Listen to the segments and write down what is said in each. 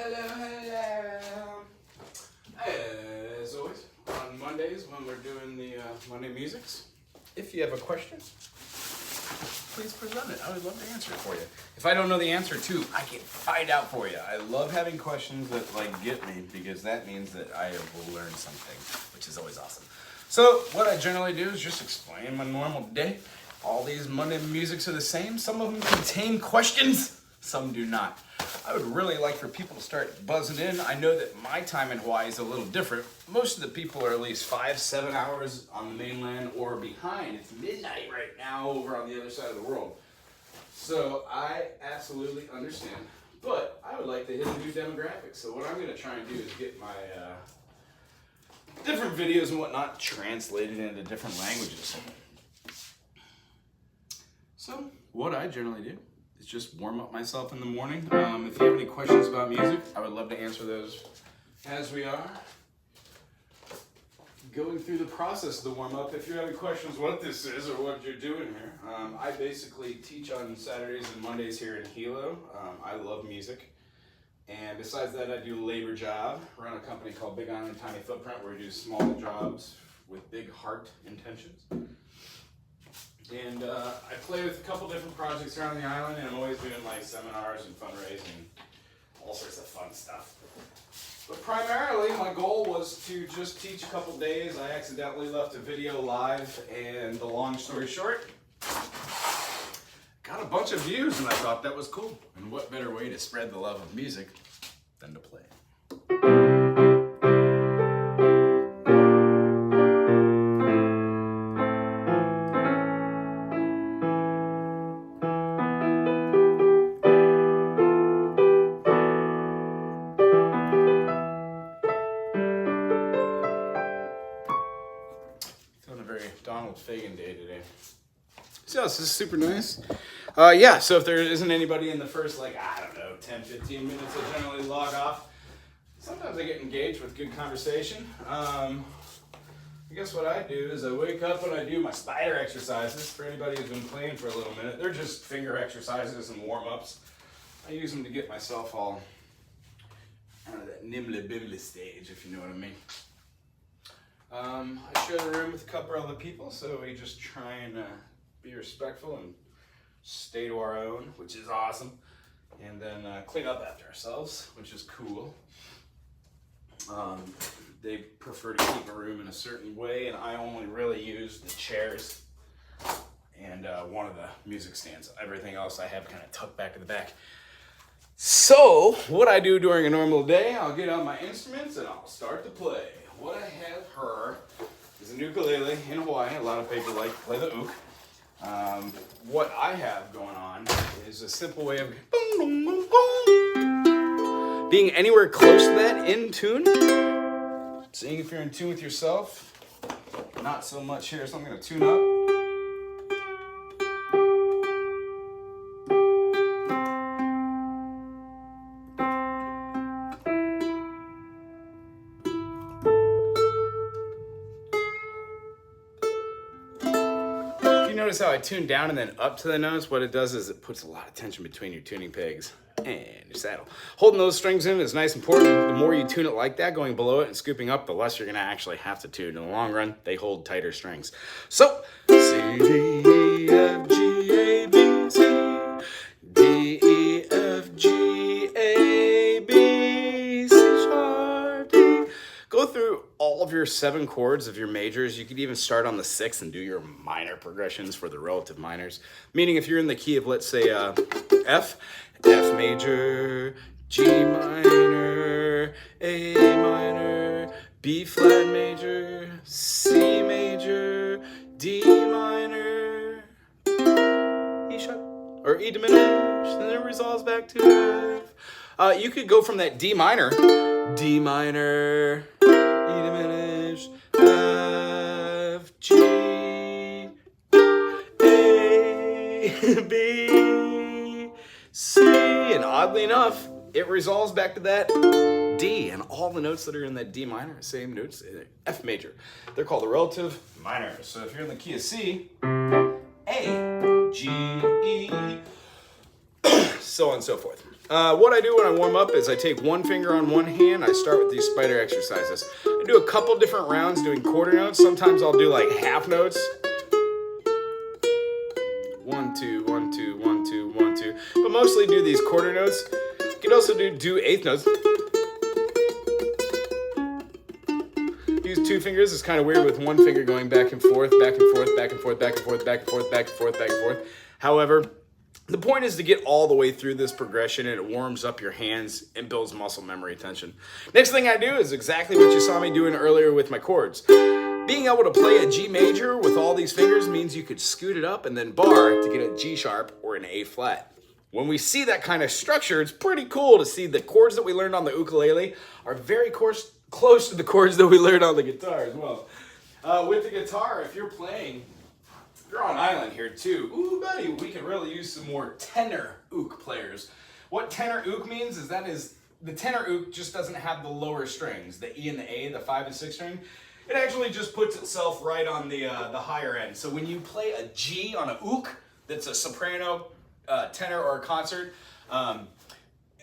hello. As always, on Mondays when we're doing the Monday musics, if you have a question, please present it. I would love to answer it for you. If I don't know the answer too, I can find out for you. I love having questions that get me, because that means that I will learn something, which is always awesome. So what I generally do is just explain my normal day. All these Monday musics are the same. Some of them contain questions, some do not. I would really like for people to start buzzing in. I know that my time in Hawaii is a little different. Most of the people are at least 5-7 hours on the mainland or behind. It's midnight right now over on the other side of the world. So I absolutely understand. But I would like to hit a new demographic. So what I'm going to try and do is get my different videos and whatnot translated into different languages. So what I generally do is just warm up myself in the morning. If you have any questions about music, I would love to answer those as we are going through the process of the warm up. If you have any questions what this is or what you're doing here, I basically teach on Saturdays and Mondays here in Hilo. I love music. And besides that, I do a labor job, run a company called Big Island Tiny Footprint, where we do small jobs with big heart intentions. And I play with a couple different projects around the island, and I'm always doing like seminars and fundraising, all sorts of fun stuff. But primarily, my goal was to just teach a couple days. I accidentally left a video live, and the long story short, got a bunch of views, and I thought that was cool. And what better way to spread the love of music than to play? Fagan day today. So this is super nice. Yeah, so if there isn't anybody in the first, 10-15 minutes, I generally log off. Sometimes I get engaged with good conversation. I guess what I do is I wake up and I do my spider exercises. For anybody who's been playing for a little minute, they're just finger exercises and warm-ups. I use them to get myself all out of that nimbly-bimbly stage, if you know what I mean. I share the room with a couple other people, so we just try and be respectful and stay to our own, which is awesome. And then clean up after ourselves, which is cool. They prefer to keep a room in a certain way, and I only really use the chairs and one of the music stands. Everything else I have kind of tucked back to the back. So, what I do during a normal day, I'll get out my instruments and I'll start to play. What I have here is an ukulele in Hawaii. A lot of people like to play the uk. What I have going on is a simple way of being anywhere close to that in tune. Seeing if you're in tune with yourself. Not so much here, so I'm going to tune up. Notice how I tune down and then up to the notes. What it does is it puts a lot of tension between your tuning pegs and your saddle. Holding those strings in is nice and important. The more you tune it like that, going below it and scooping up, the less you're going to actually have to tune. In the long run, they hold tighter strings. So, C, D, E, F, G, A, B, C, D, E, F, G, A, B, C sharp, D. Go through all of your 7 chords of your majors. You could even start on the 6th and do your minor progressions for the relative minors. Meaning if you're in the key of, let's say, F, F major, G minor, A minor, B flat major, C major, D minor, E sharp, or E diminished, and then it resolves back to F. You could go from that D minor, E diminished, F, G, A, B, C, and oddly enough, it resolves back to that D, and all the notes that are in that D minor, same notes, F major. They're called the relative minors. So if you're in the key of C, A, G, E, so on and so forth. What I do when I warm up is I take one finger on one hand. I start with these spider exercises. I do a couple different rounds doing quarter notes. Sometimes I'll do like half notes. 1, 2, 1, 2, 1, 2, 1, 2. But mostly do these quarter notes. You can also do eighth notes. Use two fingers. It's kind of weird with one finger going back and forth, back and forth, back and forth, back and forth, back and forth, back and forth, back and forth. However, the point is to get all the way through this progression, and it warms up your hands and builds muscle memory tension. Next thing I do is exactly what you saw me doing earlier with my chords. Being able to play a G major with all these fingers means you could scoot it up and then bar to get a G sharp or an A flat. When we see that kind of structure, it's pretty cool to see the chords that we learned on the ukulele are very close to the chords that we learned on the guitar as well. With the guitar, if you're on island here too. Ooh, buddy, we could really use some more tenor ook players. What tenor ook means is the tenor ook just doesn't have the lower strings, the E and the A, the 5 and 6 string. It actually just puts itself right on the higher end. So when you play a G on a ook, that's a soprano, tenor, or a concert,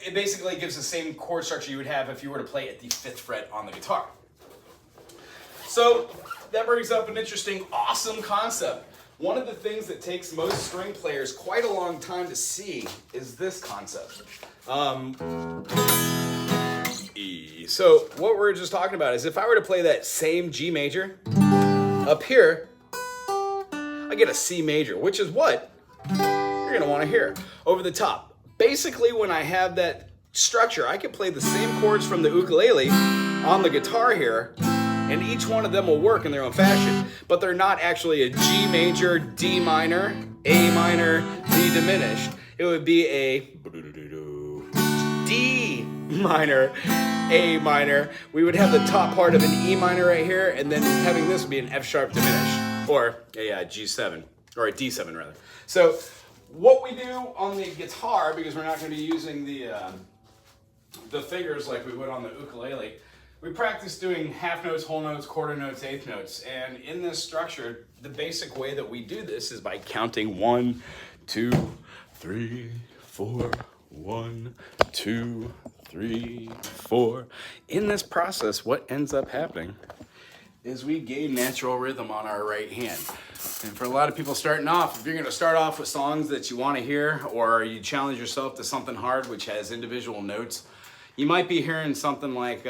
it basically gives the same chord structure you would have if you were to play at the 5th fret on the guitar. So that brings up an interesting, awesome concept. One of the things that takes most string players quite a long time to see is this concept. E. So what we're just talking about is if I were to play that same G major, up here, I get a C major, which is what you're gonna wanna hear over the top. Basically, when I have that structure, I can play the same chords from the ukulele on the guitar here, and each one of them will work in their own fashion, but they're not actually a G major, D minor, A minor, D diminished. It would be a D minor, A minor. We would have the top part of an E minor right here, and then having this would be an F sharp diminished, or a G7, or a D7 rather. So what we do on the guitar, because we're not going to be using the fingers like we would on the ukulele, we practice doing half notes, whole notes, quarter notes, eighth notes. And in this structure, the basic way that we do this is by counting 1, 2, 3, 4, 1, 2, 3, 4. In this process, what ends up happening is we gain natural rhythm on our right hand. And for a lot of people starting off, if you're gonna start off with songs that you wanna hear, or you challenge yourself to something hard which has individual notes, you might be hearing something like,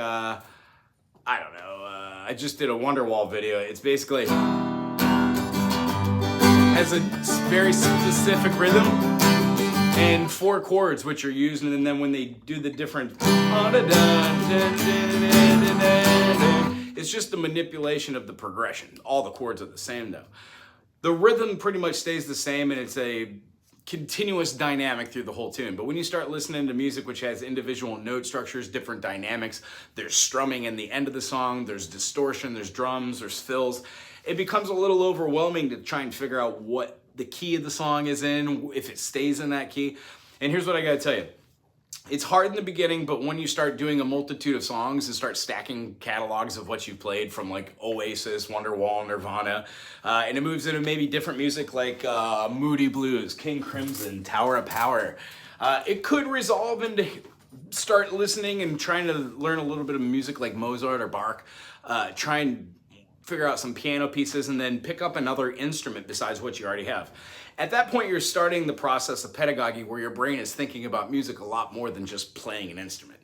I don't know, I just did a Wonderwall video. It's basically, has a very specific rhythm and 4 chords which are used, and then when they do the different, it's just the manipulation of the progression. All the chords are the same though. The rhythm pretty much stays the same, and it's a continuous dynamic through the whole tune. But when you start listening to music which has individual note structures, different dynamics, there's strumming in the end of the song, there's distortion, there's drums, there's fills, it becomes a little overwhelming to try and figure out what the key of the song is in, if it stays in that key. And here's what I gotta tell you. It's hard in the beginning, but when you start doing a multitude of songs and start stacking catalogs of what you've played from like Oasis, Wonderwall, Nirvana, and it moves into maybe different music like Moody Blues, King Crimson, Tower of Power, it could resolve into start listening and trying to learn a little bit of music like Mozart or Bach, try and figure out some piano pieces, and then pick up another instrument besides what you already have. At that point, you're starting the process of pedagogy where your brain is thinking about music a lot more than just playing an instrument.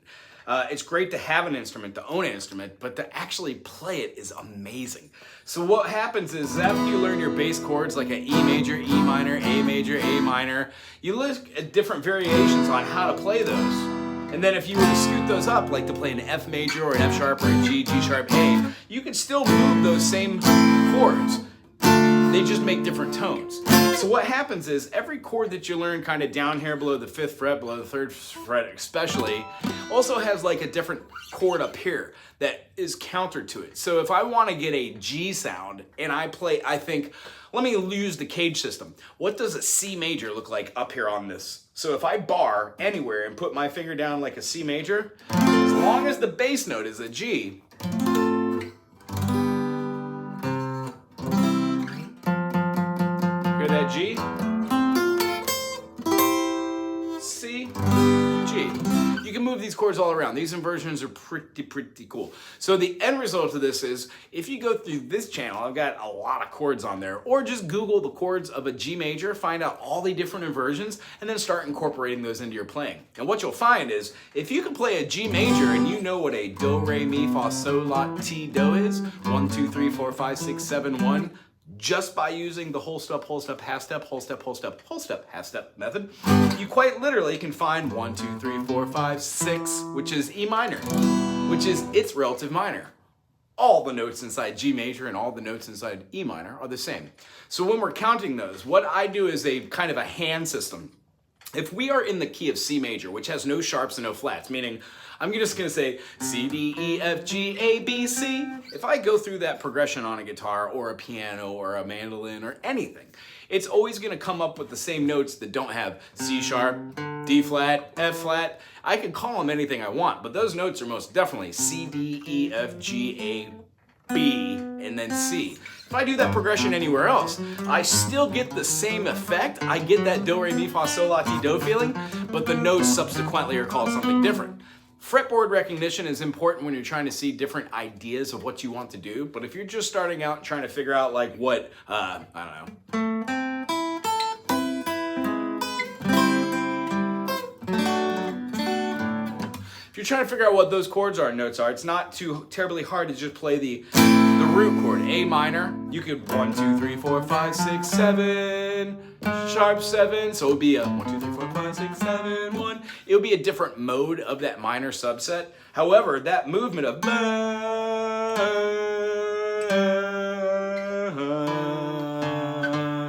It's great to have an instrument, to own an instrument, but to actually play it is amazing. So what happens is after you learn your bass chords like an E major, E minor, A minor, you look at different variations on how to play those. And then if you were to scoot those up, like to play an F major or an F sharp or a G, G sharp, A, you could still move those same chords. They just make different tones. So what happens is every chord that you learn kind of down here below the 5th fret, below the 3rd fret especially, also has like a different chord up here that is counter to it. So if I want to get a G sound and I think, let me use the cage system. What does a C major look like up here on this? So if I bar anywhere and put my finger down like a C major, as long as the bass note is a G, hear that G? C? G. You can move these chords all around. These inversions are pretty cool. So the end result of this is, if you go through this channel, I've got a lot of chords on there, or just Google the chords of a G major, find out all the different inversions, and then start incorporating those into your playing. And what you'll find is, if you can play a G major and you know what a do, re, mi, fa, sol, la, ti, do is, 1, 2, 3, 4, 5, 6, 7, 1, just by using the whole step, half step, whole step, whole step, whole step, half step method, you quite literally can find 1, 2, 3, 4, 5, 6, which is E minor, which is its relative minor. All the notes inside G major and all the notes inside E minor are the same. So when we're counting those, what I do is a kind of a hand system. If we are in the key of C major, which has no sharps and no flats, meaning I'm just gonna say C, D, E, F, G, A, B, C. If I go through that progression on a guitar or a piano or a mandolin or anything, it's always gonna come up with the same notes that don't have C sharp, D flat, F flat. I can call them anything I want, but those notes are most definitely C, D, E, F, G, A, B, and then C. If I do that progression anywhere else, I still get the same effect. I get that do, re, mi, fa, sol, la, ti, do feeling, but the notes subsequently are called something different. Fretboard recognition is important when you're trying to see different ideas of what you want to do, but if you're just starting out and trying to figure out like what, I don't know. If you're trying to figure out what those chords are and notes are, it's not too terribly hard to just play the root chord, A minor. You could 1, 2, 3, 4, 5, 6, 7, sharp 7. So it would be a 1, 2, 3, 4, 5, 6, 7, 1. It would be a different mode of that minor subset. However, that movement of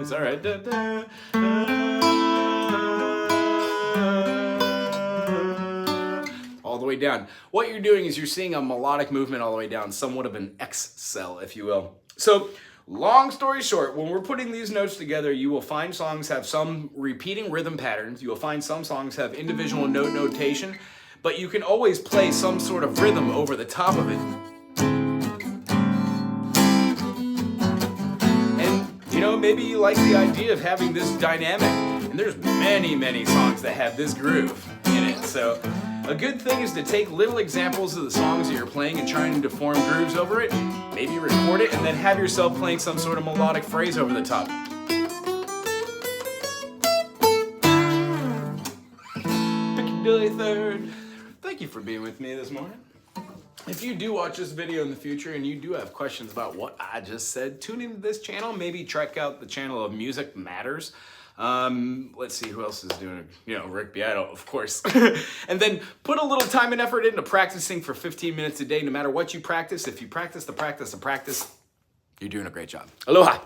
is all right. All the way down. What you're doing is you're seeing a melodic movement all the way down, somewhat of an X cell, if you will. So, long story short, when we're putting these notes together, you will find songs have some repeating rhythm patterns. You will find some songs have individual note notation, but you can always play some sort of rhythm over the top of it. And, you know, maybe you like the idea of having this dynamic. And there's many songs that have this groove in it. So, a good thing is to take little examples of the songs that you're playing and trying to form grooves over it, maybe record it, and then have yourself playing some sort of melodic phrase over the top. Piccadilly Third. Thank you for being with me this morning. If you do watch this video in the future and you do have questions about what I just said, tune into this channel. Maybe check out the channel of Music Matters. Let's see who else is doing it. You know, Rick Beato, of course. And then put a little time and effort into practicing for 15 minutes a day, no matter what you practice. If you practice the practice, you're doing a great job. Aloha.